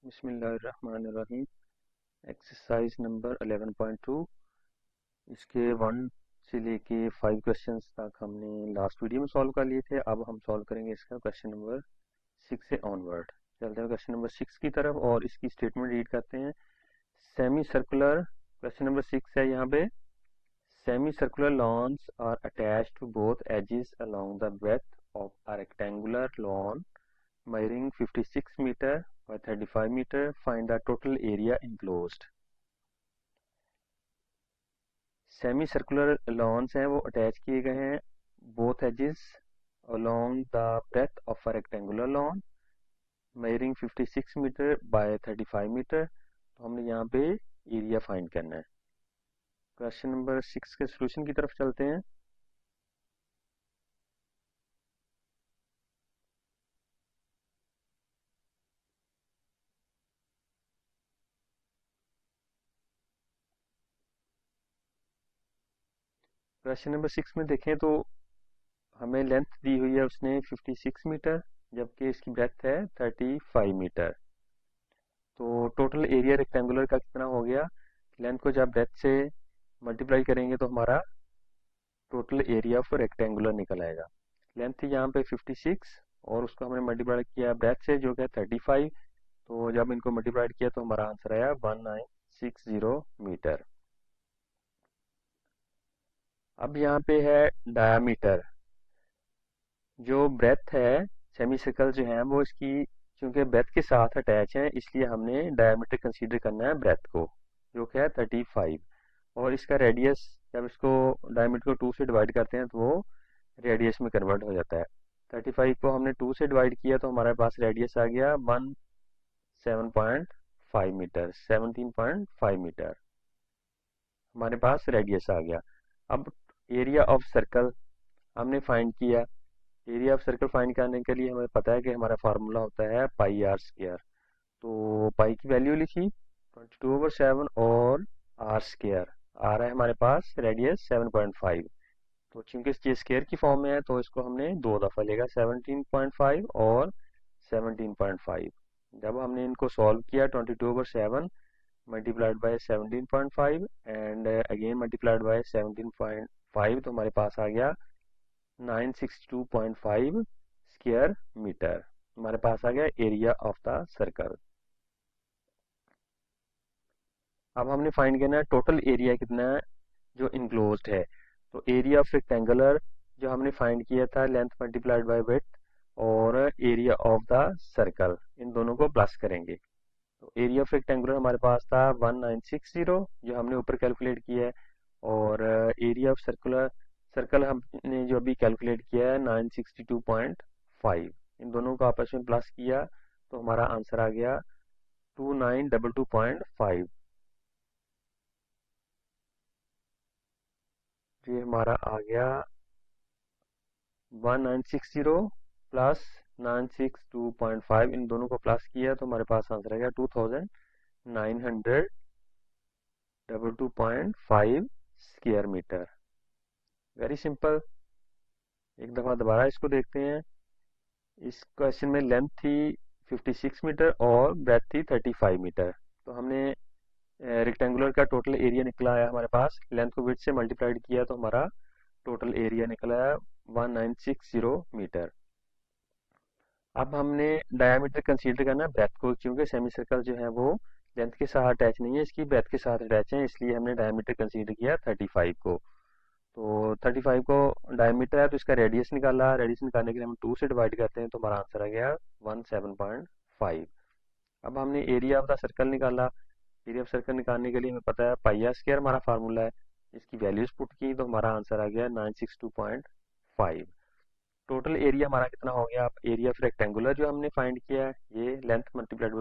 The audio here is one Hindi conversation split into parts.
बिस्मिल्लाहिर्रहमानिर्रहीम। Exercise number 11.2। इसके 1 से लेके 5 क्वेश्चंस तक हमने लास्ट वीडियो में सॉल्व कर लिए थे। अब हम सॉल्व करेंगे इसका क्वेश्चन नंबर 6 से ऑनवर्ड। चलते हैं क्वेश्चन नंबर 6 की तरफ और इसकी स्टेटमेंट रीड करते हैं। सेमी सर्कुलर, क्वेश्चन नंबर 6 है यहाँ पे। Semi circular lawns are attached to both edges along the breadth of a rectangular lawn measuring 56 meter by 35 meter. Find the total area enclosed. Semi circular lawns हैं वो अटैच किए गए हैं both edges along the breadth of a rectangular lawn measuring 56 metre by 35 metre. तो हमने यहाँ पे एरिया फाइंड करना है। क्वेश्चन नंबर 6 के सोल्यूशन की तरफ चलते हैं। क्वेश्चन नंबर 6 में देखें तो हमें लेंथ दी हुई है उसने 56 मीटर, जबकि इसकी ब्रेथ है 35 मीटर। तो टोटल एरिया रेक्टेंगुलर का कितना हो गया? लेंथ को जब ब्रेथ से मल्टीप्लाई करेंगे तो हमारा टोटल एरिया ऑफ रेक्टेंगुलर निकल आएगा। लेंथ थी यहाँ पे 56 और उसको हमने मल्टीप्लाई किया ब्रेथ से जो कि 35। तो जब इनको मल्टीप्लाई किया तो हमारा आंसर आया 1960 मीटर। अब यहाँ पे है डायामीटर। जो ब्रेथ है सेमी सर्कल जो है वो इसकी चूंकि ब्रेथ के साथ अटैच है इसलिए हमने डायामीटर कंसीडर करना है ब्रेथ को, जो कि है 35। और इसका रेडियस जब इसको डायमीटर को 2 से डिवाइड करते हैं तो वो रेडियस में कन्वर्ट हो जाता है। 35 को हमने 2 से डिवाइड किया तो हमारे पास रेडियस आ गया 17.5 मीटर। 17.5 मीटर हमारे पास रेडियस आ गया। अब एरिया ऑफ सर्कल हमने फाइंड किया। एरिया ऑफ सर्कल फाइंड करने के लिए हमें पता है कि हमारा फार्मूला होता है पाई आर स्क्वायर। तो पाई की वैल्यू लिखी 22/7 और आर स्क्वायर आ रहा है हमारे पास रेडियस 7.5। तो चूंकि ये स्क्वायर की फॉर्म में है तो इसको हमने 2 दफ़ा लेगा 17.5 और 17.5। जब हमने इनको सॉल्व किया 22/7 multiplied by 17.5 and again multiplied by 17.5 तो हमारे पास आ गया 962.5 स्क्वायर मीटर। हमारे पास आ गया एरिया ऑफ द सर्कल। अब हमने फाइंड करना है टोटल एरिया कितना है जो इनक्लोज्ड है। तो एरिया ऑफ रेक्टेंगुलर जो हमने फाइंड किया था लेंथ मल्टीप्लाइड बाय विड्थ और एरिया ऑफ द सर्कल, इन दोनों को प्लस करेंगे। तो एरिया ऑफ रेक्टेंगुलर हमारे पास था 1960 जो हमने ऊपर कैलकुलेट किया है, और एरिया ऑफ सर्कुलर सर्कल हमने जो अभी कैलकुलेट किया है 962.5। इन दोनों को आपस में प्लस किया तो हमारा आंसर आ गया 2922.5। ये हमारा आ गया 1960 प्लस 962.5। इन दोनों को प्लस किया तो हमारे पास आंसर आ गया 2922.5 स्क्वायर मीटर। Very simple. एक दफ़ा दोबारा इसको देखते हैं। इस क्वेश्चन में लेंथ थी 56 मीटर और ब्रेथ थी 35 मीटर। तो हमने रेक्टेंगुलर का टोटल एरिया निकला है हमारे पास। लेंथ को विड्थ से मल्टीप्लाइड किया तो हमारा टोटल एरिया निकला है 1960 मीटर। अब हमने डायमीटर कंसीडर करना है ब्रेथ को, क्योंकि सेमी सर्कल जो है वो लेंथ के साथ अटैच नहीं है, इसकी ब्रेथ के साथ अटैच है, इसलिए हमने डायमीटर कंसीडर किया 35 को। तो 35 को डायमीटर है तो इसका रेडियस निकाला। रेडियस निकालने के लिए हम 2 से डिवाइड करते हैं तो हमारा आंसर आ गया 17.5। अब हमने एरिया ऑफ द सर्कल निकाला। एरिया ऑफ सर्कल निकालने के लिए हमें पता है पाई आर स्क्वायर हमारा फार्मूला है। इसकी वैल्यूज पुट की तो हमारा आंसर आ गया 962.5। टोटल एरिया हमारा कितना हो गया? आप एरिया ऑफ रेक्टेंगुलर जो हमने फाइंड किया है ये लेंथ मल्टीप्लाइड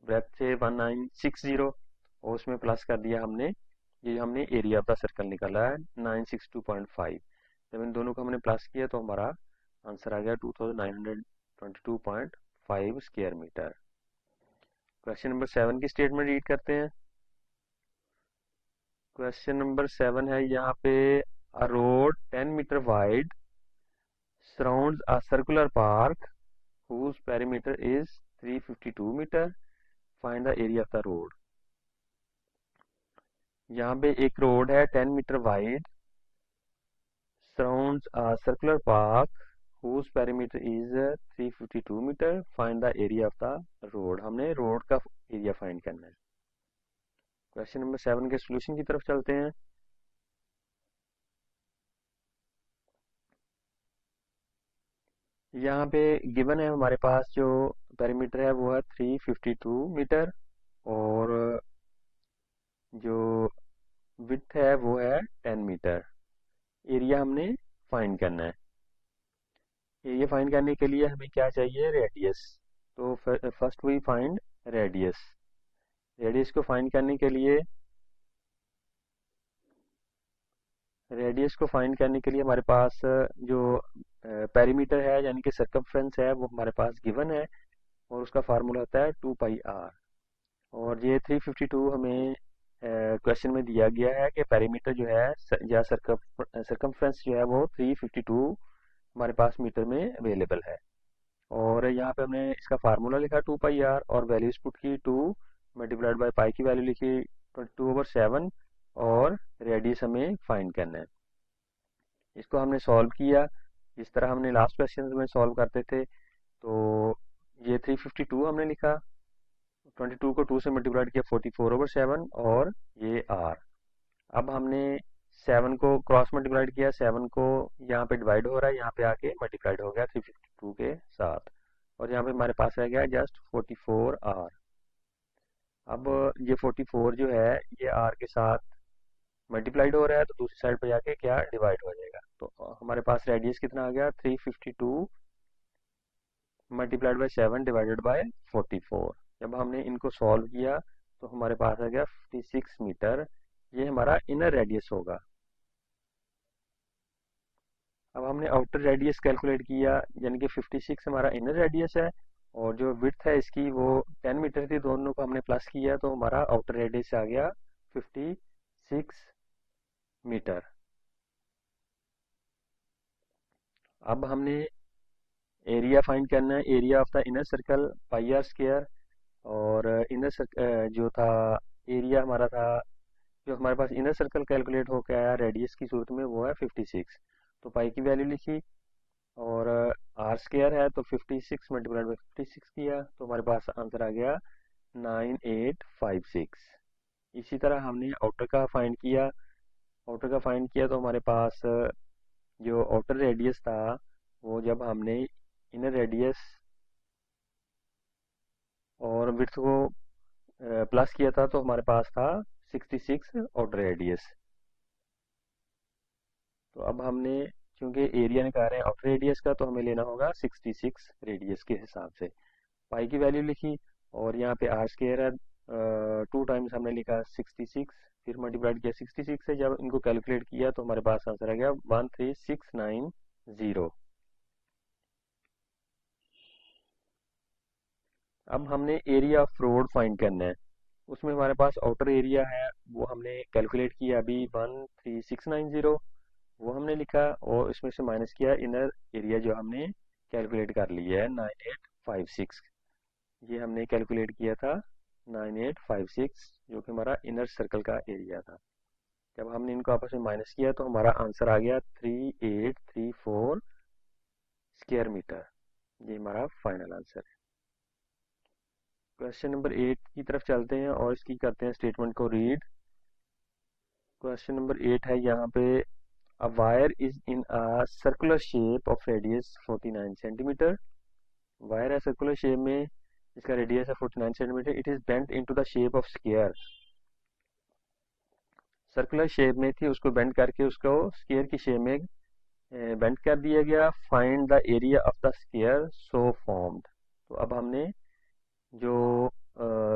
ब्रेथ से 1960 और उसमें प्लस कर दिया हमने ये हमने एरिया ऑफ द सर्कल निकाला है 962.5। जब इन दोनों को हमने प्लस किया तो हमारा आंसर आ गया 2922.5 स्क्वायर मीटर। क्वेश्चन नंबर 7 की स्टेटमेंट रीड करते हैं। क्वेश्चन नंबर 7 है यहाँ पे a road 10 meter wide surrounds a circular park whose perimeter is 352 metre. Find the area of the road. यहाँ पे एक रोड है 10 metre wide, surrounds a circular park whose perimeter is 352 metre. Find the area of the road. हमने रोड का एरिया फाइंड करना है। क्वेश्चन नंबर 7 के सोल्यूशन की तरफ चलते हैं। यहाँ पे गिवन है हमारे पास जो पेरीमीटर है वो है 352 मीटर, और जो विड्थ है वो है 10 मीटर। एरिया हमने फाइंड करना है। एरिया फाइंड करने के लिए हमें क्या चाहिए? रेडियस। तो first we find radius. Radius को फाइंड करने के लिए हमारे पास जो पेरीमीटर है यानी कि सर्कमफ्रेंस है वो हमारे पास गिवन है, और उसका फार्मूला होता है 2πr। और ये 352 हमें क्वेश्चन में दिया गया है कि पेरीमीटर जो है या सर्कमफ्रेंस जो है वो 352 हमारे पास मीटर में अवेलेबल है। और यहाँ पे हमने इसका फार्मूला लिखा 2πr, और वैल्यूज पुट की 2 मल्टीप्लाइड बाई पाई की वैल्यू लिखी 22/7, और रेडियस हमें फाइंड करना है। इसको हमने सॉल्व किया जिस तरह हमने लास्ट क्वेश्चन में सॉल्व करते थे। तो ये 352 हमने लिखा, 22 को 2 से मल्टीप्लाइड किया 44/7, और ये r। अब हमने 7 को क्रॉस मल्टीप्लाइड किया, 7 को यहाँ पे डिवाइड हो रहा है, यहाँ पे आके मल्टीप्लाइड हो गया 352 के साथ, और यहाँ पे हमारे पास रह गया जस्ट 44r। अब ये 44 जो है ये r के साथ मल्टीप्लाइड हो रहा है, तो दूसरी साइड पे जाके क्या डिवाइड हो जाएगा। तो हमारे पास रेडियस कितना आ गया? 352 मल्टीप्लाइड बाई 7 डिवाइडेड बाय 44। जब हमने इनको सॉल्व किया तो हमारे पास आ गया 56 मीटर। ये हमारा इनर रेडियस होगा। अब हमने आउटर रेडियस कैलकुलेट किया, यानी कि 56 हमारा इनर रेडियस है, और जो विड्थ है इसकी वो 10 मीटर थी, दोनों को हमने प्लस किया तो हमारा आउटर रेडियस आ गया 56 मीटर। अब हमने एरिया फाइंड करना है। Area of the inner circle πr², और इनर जो था एरिया हमारा था, जो हमारे पास इनर सर्कल कैलकुलेट होकर आया रेडियस की सूरत में वो है 56। तो पाई की वैल्यू लिखी, और r² है तो 56 मल्टीप्लाइड बाई 56 किया, तो हमारे पास आंसर आ गया 9856। इसी तरह हमने आउटर का फाइंड किया। तो हमारे पास जो आउटर रेडियस था वो जब हमने इनर रेडियस और विड्थ को प्लस किया था तो हमारे पास था 66 आउटर रेडियस। तो अब हमने क्योंकि एरिया निकाल रहे हैं आउटर रेडियस का, तो हमें लेना होगा 66 रेडियस के हिसाब से। पाई की वैल्यू लिखी, और यहाँ पे r² है, 2 टाइम्स हमने लिखा 66, फिर मल्टीप्लाइड किया 66 से। जब इनको कैलकुलेट किया तो हमारे पास आंसर आ गया 13690। अब हमने एरिया ऑफ रोड फाइंड करना है। उसमें हमारे पास आउटर एरिया है वो हमने कैलकुलेट किया अभी 13690, वो हमने लिखा, और इसमें से माइनस किया इनर एरिया जो हमने कैलकुलेट कर लिया है 9856। ये हमने कैलकुलेट किया था 9856, जो कि हमारा इनर सर्कल का एरिया था। जब हमने इनको आपस में माइनस किया तो हमारा आंसर आ गया 3834 स्क्वायर मीटर। ये हमारा फाइनल आंसर है। क्वेश्चन नंबर 8 की तरफ चलते हैं और इसकी करते हैं स्टेटमेंट को रीड। क्वेश्चन नंबर 8 है यहाँ पे, a wire is in a circular shape of radius 49 centimetre. Wire है सर्कुलर शेप में, इसका रेडियस है 49 centimetre. It is bent into the shape of square. Circular shape में थी, उसको बेंड करके उसको स्क्वायर की शेप में बेंड कर दिया गया। Find the area of the square so formed. तो अब हमने जो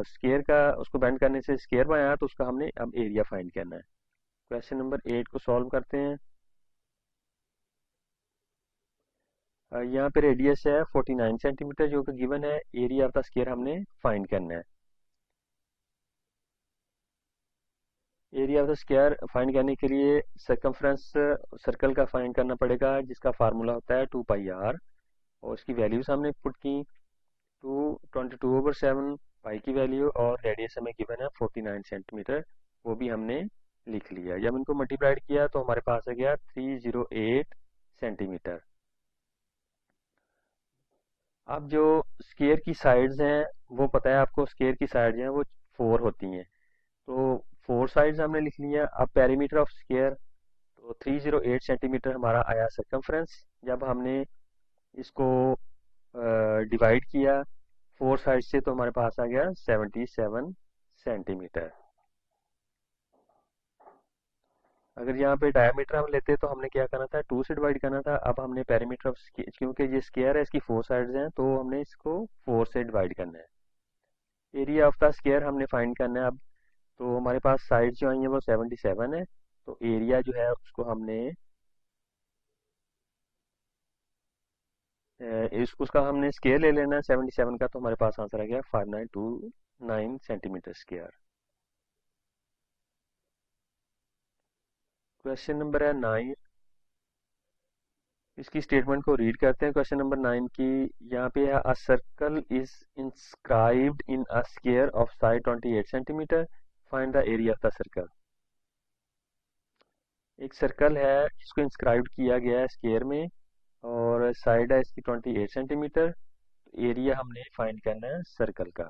स्क्वायर का उसको बेंड करने से स्क्वायर बनाया, तो उसका हमने अब एरिया फाइंड करना है। क्वेश्चन नंबर 8 को सॉल्व करते हैं। यहाँ पे रेडियस है 49 सेंटीमीटर जो कि गिवन है। एरिया ऑफ द स्क्वायर हमने फाइंड करना है। Area of the square find करने के लिए सर्कमफ्रेंस सर्कल का फाइंड करना पड़ेगा, जिसका फार्मूला होता है 2πr, और इसकी वैल्यूज हमने पुट की 2 22/7 पाई की वैल्यू और रेडियस हमें गिवन है 49 सेंटीमीटर, वो भी हमने लिख लिया। जब इनको मल्टीप्लाइड किया तो हमारे पास आ गया 308 सेंटीमीटर। अब जो स्केयर की साइड्स हैं वो पता है आपको, स्केयर की साइड्स हैं वो 4 होती हैं, तो 4 साइड्स हमने लिख लिया। अब पेरीमीटर ऑफ स्केयर, तो 308 सेंटीमीटर हमारा आया सरकमफ्रेंस। जब हमने इसको डिवाइड किया 4 साइड से तो हमारे पास आ गया 77 सेंटीमीटर। अगर यहाँ पे डायमीटर हम लेते तो हमने क्या करना था, 2 से डिवाइड करना था। अब हमने पेरीमीटर ऑफ, क्योंकि ये स्क्वायर है इसकी 4 साइड्स हैं तो हमने इसको 4 से डिवाइड करना है। एरिया ऑफ द स्क्वायर हमने फाइंड करना है अब। तो हमारे पास साइड जो आई है वो 77 है, तो एरिया जो है उसको हमने उसका हमने स्क्वायर ले लेना है 77 का, तो हमारे पास आंसर आ गया 5929 सेंटीमीटर स्क्वायर। क्वेश्चन नंबर है 9, इसकी स्टेटमेंट को रीड करते हैं। क्वेश्चन नंबर 9 की यहाँ पे है, a circle is inscribed in a square of side 28 centimetre, find the area of the circle. एक सर्कल है जिसको इंस्क्राइब किया गया है स्क्वायर में और साइड है इसकी 28 सेंटीमीटर, एरिया हमने फाइंड करना है सर्कल का।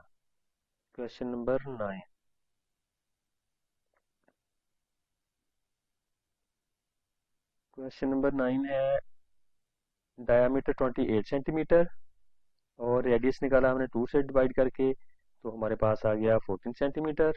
क्वेश्चन नंबर 9, क्वेश्चन नंबर 9 है, डायामीटर 28 सेंटीमीटर और रेडियस निकाला हमने 2 से डिवाइड करके, तो हमारे पास आ गया 14 सेंटीमीटर।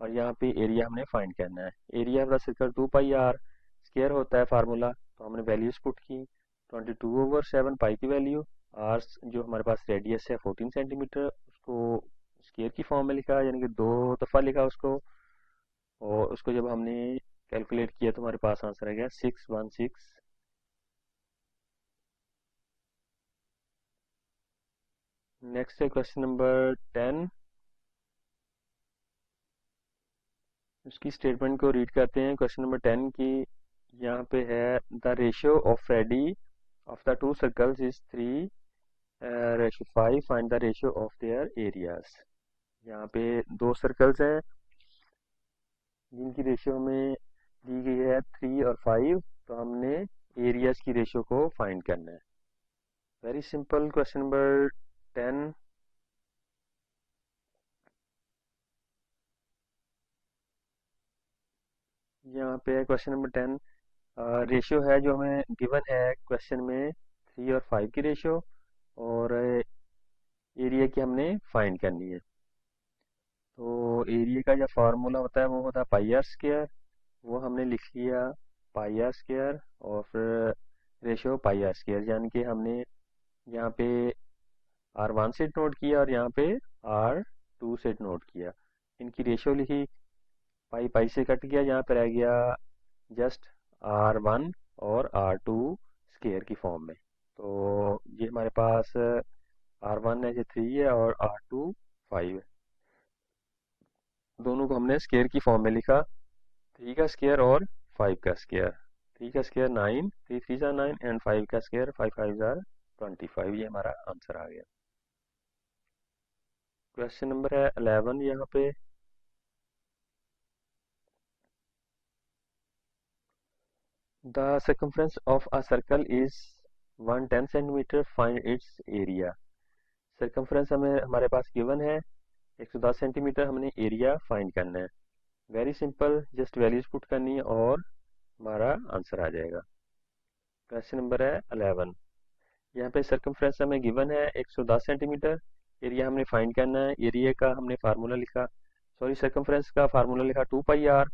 और यहाँ पे एरिया हमने फाइंड करना है। Area of the circle 2πr square होता है फार्मूला, तो हमने वैल्यूज पुट की। 22/7 पाई की वैल्यू, आर जो हमारे पास रेडियस है 14 सेंटीमीटर, उसको स्क्वायर की फॉर्म में लिखा, यानी कि 2 दफ़ा लिखा उसको, और उसको जब हमने कैलकुलेट किया तो हमारे पास आंसर आ गया 616। नेक्स्ट है क्वेश्चन नंबर 10, उसकी स्टेटमेंट को रीड करते हैं। क्वेश्चन नंबर 10 की यहाँ पे है, the ratio of ready of the two circles is 3:5, find the ratio of their areas. यहाँ पे दो सर्कल्स हैं जिनकी रेशियो में दी गई है 3 और 5, तो हमने एरियाज की रेशियो को फाइंड करना है। Very simple. क्वेश्चन नंबर 10, यहाँ पे क्वेश्चन नंबर 10 रेशियो है जो हमें गिवन है क्वेश्चन में 3 और 5 की रेशियो, और एरिया की हमने फाइंड करनी है। तो एरिया का जो फार्मूला होता है वो होता है पाई आर स्क्वायर, वो हमने लिख लिया पाई आर स्क्वायर, और फिर रेशियो पाई आर स्क्वायर, यानी कि हमने यहाँ पे R1 से नोट किया और यहाँ पे R2 से नोट किया, इनकी रेशियो लिखी, पाई पाई से कट गया, यहाँ पे रह गया जस्ट R1 और R2 स्क्वायर की फॉर्म में। तो ये हमारे पास R1 है, ये 3 है, और R2 5 है। दोनों को हमने स्क्वायर की फॉर्म में लिखा, 3 का स्क्वायर और 5 का स्क्वायर। 3 का स्क्वायर 9, 3 3 जार 9, एंड 5 का स्क्वायर 5 5 जार 25। ये हमारा आंसर आ गया। क्वेश्चन नंबर है 11 यहाँ पे, the circumference of a circle is 110 centimetre, find its area. Circumference हमें हमारे पास गिवन है 110 सेंटीमीटर, हमने एरिया फाइंड करना है। Very simple, just values put करनी है और हमारा आंसर आ जाएगा। क्वेश्चन नंबर है 11, यहाँ पे सर्कमफ्रेंस हमें गिवन है 110 सेंटीमीटर, एरिया हमने फाइंड करना है। एरिया का हमने फार्मूला लिखा, सॉरी सर्कमफ्रेंस का फार्मूला लिखा 2πr।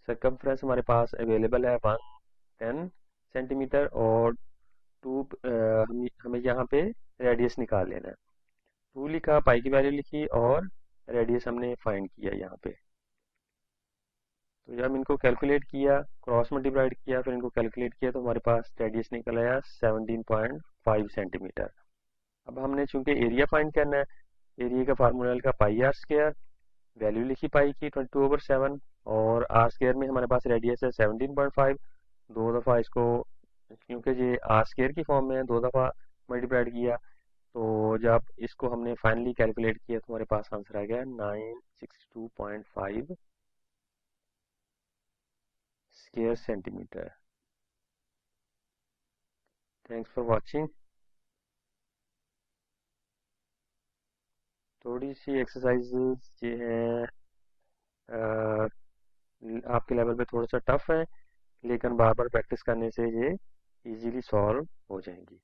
सर्कमफ्रेंस हमारे पास अवेलेबल है 110 सेंटीमीटर, और हमें यहाँ पे रेडियस निकाल लेना है। 2 लिखा, पाई की वैल्यू लिखी, और रेडियस हमने फाइंड किया यहाँ पे। तो जब इनको कैलकुलेट किया, क्रॉस मल्टीप्लाइड किया, फिर इनको कैलकुलेट किया, तो हमारे पास रेडियस निकल आया 17.5 सेंटीमीटर। अब हमने चूंकि एरिया फाइंड करना है, एरिया का फार्मूला लिखा पाई आर स्क्वायर, वैल्यू लिखी पाई की 22/7, और आर स्क्वायर में हमारे पास रेडियस है 17.5। दो दफ़ा इसको, क्योंकि ये आर स्क्वायर की फॉर्म में है, दो दफ़ा मल्टीप्लाइड किया, तो जब इसको हमने फाइनली कैलकुलेट किया तो हमारे पास आंसर आ गया 962.5 square centimetre. Thanks for watching. थोड़ी सी एक्सरसाइज ये है, आपके लेवल पे थोड़ा सा टफ है, लेकिन बार बार प्रैक्टिस करने से ये इजीली सॉल्व हो जाएंगी।